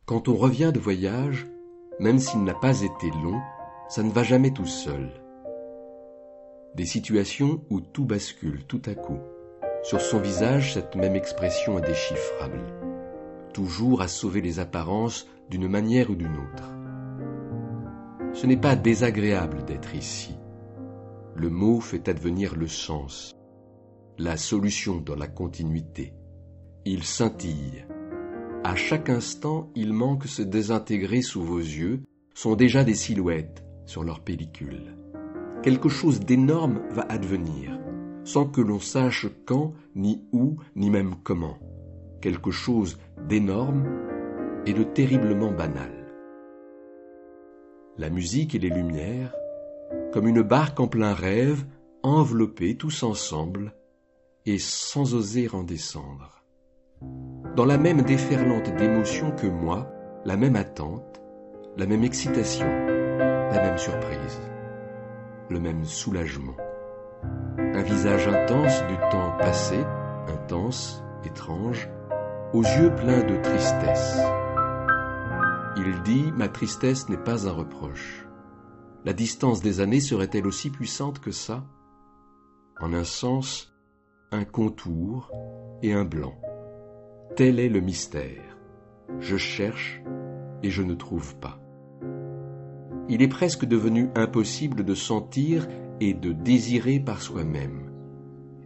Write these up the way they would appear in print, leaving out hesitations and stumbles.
Quand on revient de voyage, même s'il n'a pas été long, ça ne va jamais tout seul. Des situations où tout bascule tout à coup. Sur son visage, cette même expression indéchiffrable, toujours à sauver les apparences d'une manière ou d'une autre. Ce n'est pas désagréable d'être ici. Le mot fait advenir le sens, la solution dans la continuité. Il scintille. À chaque instant, il manque se désintégrer sous vos yeux, sont déjà des silhouettes sur leur pellicule. Quelque chose d'énorme va advenir, sans que l'on sache quand, ni où, ni même comment. Quelque chose d'énorme et de terriblement banal. La musique et les lumières, comme une barque en plein rêve, enveloppés tous ensemble et sans oser en descendre. Dans la même déferlante d'émotions que moi, la même attente, la même excitation, la même surprise, le même soulagement. Un visage intense du temps passé, intense, étrange, aux yeux pleins de tristesse. Il dit « Ma tristesse n'est pas un reproche. La distance des années serait-elle aussi puissante que ça ? En un sens, un contour et un blanc. Tel est le mystère. Je cherche et je ne trouve pas. » Il est presque devenu impossible de sentir et de désirer par soi-même.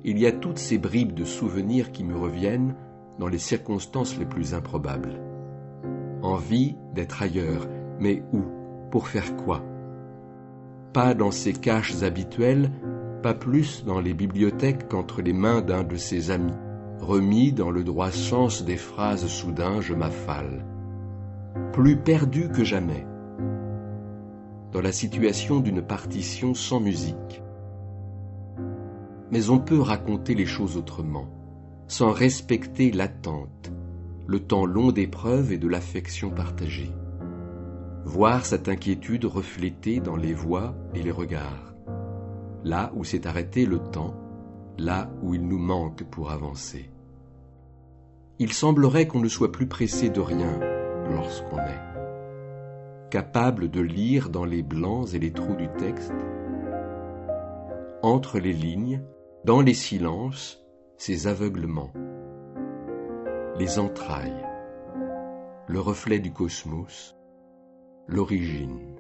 Il y a toutes ces bribes de souvenirs qui me reviennent dans les circonstances les plus improbables. Envie d'être ailleurs, mais où ? Pour faire quoi ? Pas dans ses caches habituelles, pas plus dans les bibliothèques qu'entre les mains d'un de ses amis, remis dans le droit sens des phrases soudain je m'affale. Plus perdu que jamais, dans la situation d'une partition sans musique. Mais on peut raconter les choses autrement, sans respecter l'attente, le temps long d'épreuves et de l'affection partagée. Voir cette inquiétude reflétée dans les voix et les regards, là où s'est arrêté le temps, là où il nous manque pour avancer. Il semblerait qu'on ne soit plus pressé de rien lorsqu'on est capable de lire dans les blancs et les trous du texte, entre les lignes, dans les silences, ces aveuglements, les entrailles, le reflet du cosmos, l'origine.